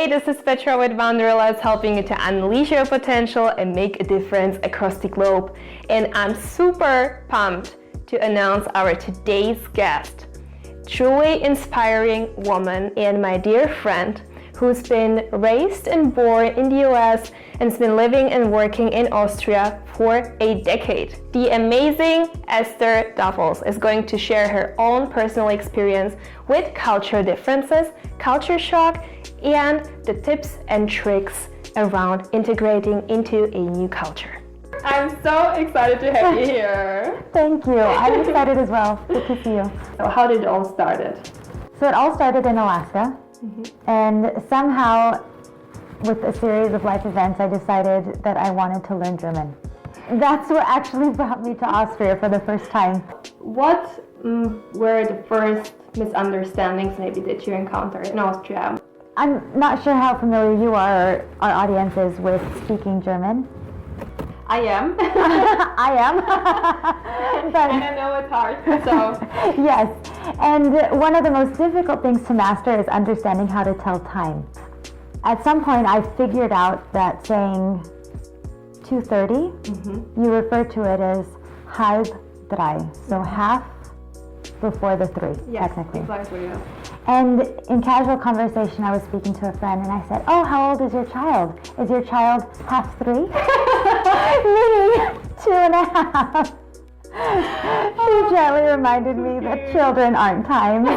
Hey, this is Petra with Wanderlust, helping you to unleash your potential and make a difference across the globe. And I'm super pumped to announce our today's guest, truly inspiring woman and my dear friend who's been raised and born in the US and has been living and working in Austria for a decade. The amazing Esther is going to share her own personal experience with cultural differences, culture shock, and the tips and tricks around integrating into a new culture. I'm so excited to have you here. Thank you. I'm excited as well. Good to see you. So how did it all start? So it all started in Alaska. And somehow, with a series of life events, I decided that I wanted to learn German. That's what actually brought me to Austria for the first time. What were the first misunderstandings maybe that you encountered in Austria? I'm not sure how familiar you are, or our audience is, with speaking German. I am. I am. But, and I know it's hard, so. Yes, and one of the most difficult things to master is understanding how to tell time. At some point I figured out that saying 2:30, you refer to it as halb drei, so half before the 3, technically. Exactly, yeah. And in casual conversation, I was speaking to a friend and I said, "Oh, how old is your child? Is your child half 3?" Meaning 2.5. She gently reminded me that children aren't timed.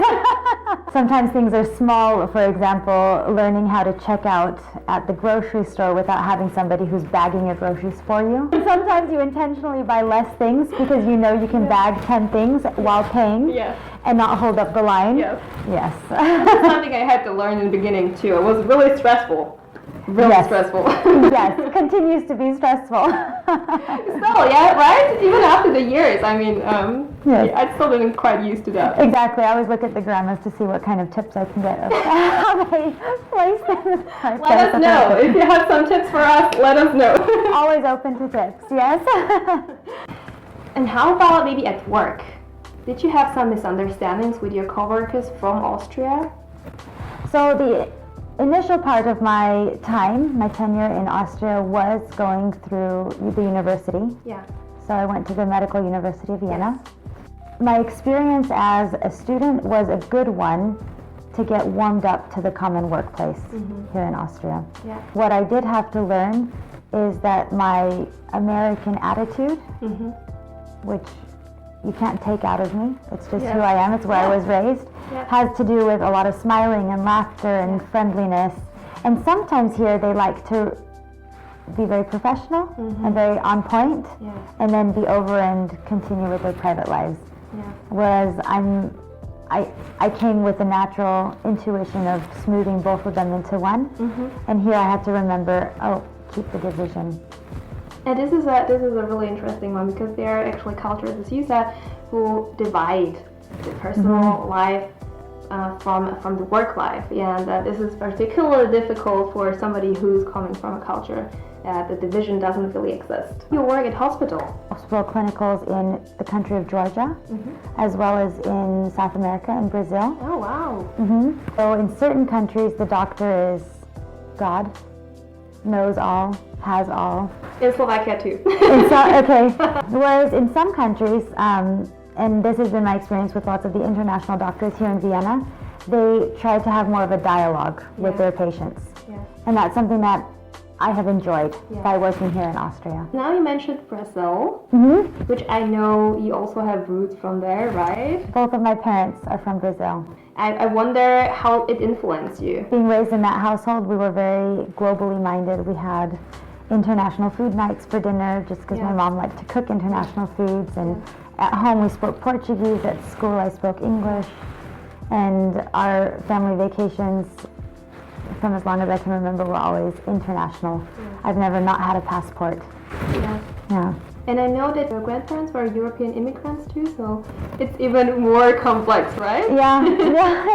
Sometimes things are small, for example, learning how to check out at the grocery store without having somebody who's bagging your groceries for you. Sometimes you intentionally buy less things because you know you can bag 10 things while paying and not hold up the line. Yes. That's something I had to learn in the beginning too. It was really stressful. Stressful. Yes, continues to be stressful. Still, yeah, right? Even after the years, I mean, I still didn't quite used to that. Exactly. I always look at the grandmas to see what kind of tips I can get of how they place things. Let us know. If you have some tips for us, let us know. Always open to tips, yes. And how about maybe at work? Did you have some misunderstandings with your coworkers from Austria? So the initial part of my time, my tenure in Austria, was going through the university. Yeah. So I went to the Medical University of Vienna. Yes. My experience as a student was a good one to get warmed up to the common workplace here in Austria. Yeah. What I did have to learn is that my American attitude, which you can't take out of me, it's just who I am, it's where I was raised, has to do with a lot of smiling and laughter and friendliness. And sometimes here they like to be very professional and very on point, and then be over and continue with their private lives. Whereas I came with a natural intuition of smoothing both of them into one, and here I had to remember, keep the division. And this is a really interesting one, because there are actually cultures, as you said, who divide the personal life from the work life, and this is particularly difficult for somebody who's coming from a culture the division doesn't really exist. You work at hospital clinicals in the country of Georgia, as well as in South America and Brazil. Oh wow! So in certain countries, the doctor is God, knows all, has all. In Slovakia too. Okay. Whereas in some countries, and this has been my experience with lots of the international doctors here in Vienna, they try to have more of a dialogue with their patients. And that's something that I have enjoyed by working here in Austria. Now you mentioned Brazil, which I know you also have roots from there, right? Both of my parents are from Brazil. I wonder how it influenced you. Being raised in that household, we were very globally minded. We had international food nights for dinner just because my mom liked to cook international foods, and at home we spoke Portuguese, at school I spoke English, and our family vacations from as long as I can remember were always international. I've never not had a passport. Yeah. And I know that your grandparents were European immigrants too, so it's even more complex, right? Yeah,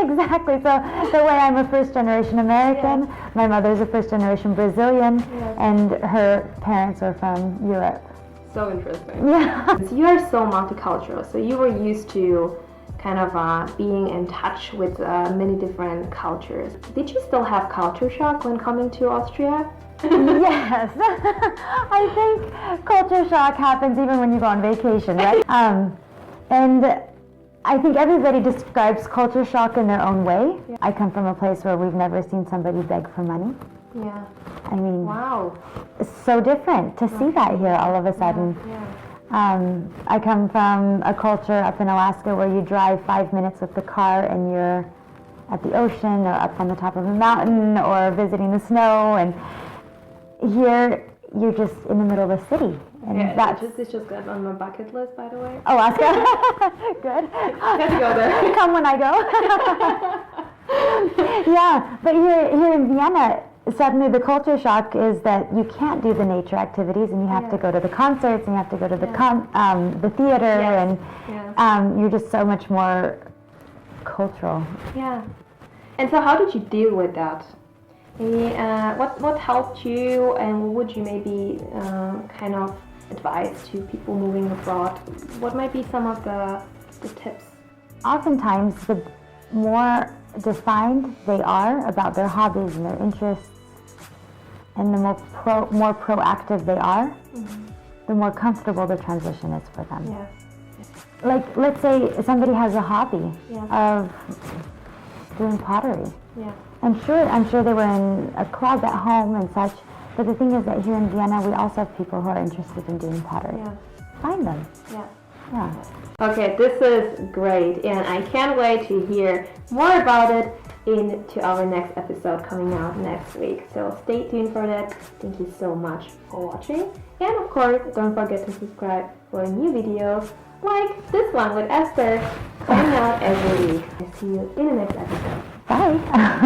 exactly. So the way I'm a first generation American, my mother's a first generation Brazilian, and her parents are from Europe. So interesting. Yeah. So you are so multicultural, so you were used to kind of being in touch with many different cultures. Did you still have culture shock when coming to Austria? Yes. I think culture shock happens even when you go on vacation, right? And I think everybody describes culture shock in their own way. Yeah. I come from a place where we've never seen somebody beg for money. Yeah. I mean, wow. It's so different to see that here all of a sudden. Yeah. I come from a culture up in Alaska where you drive 5 minutes with the car and you're at the ocean or up on the top of a mountain or visiting the snow, and here you're just in the middle of the city. And yeah, it's just good on my bucket list, by the way. Alaska? Good. Let's go there. Come when I go. Yeah, but here in Vienna, suddenly the culture shock is that you can't do the nature activities and you have to go to the concerts and you have to go to the theater, and you're just so much more cultural. Yeah. And so how did you deal with that? Maybe, what helped you, and what would you maybe kind of advise to people moving abroad? What might be some of the tips? Oftentimes, the more defined they are about their hobbies and their interests, and the more proactive they are, the more comfortable the transition is for them. Yes. Like, let's say somebody has a hobby of doing pottery. Yeah. I'm sure they were in a club at home and such, but the thing is that here in Vienna we also have people who are interested in doing pottery. Yeah. Find them. Yeah. Yeah. Okay, this is great, and I can't wait to hear more about it into our next episode coming out next week. So stay tuned for that. Thank you so much for watching, and of course don't forget to subscribe for new videos like this one with Esther coming out every week. I'll see you in the next episode. Bye.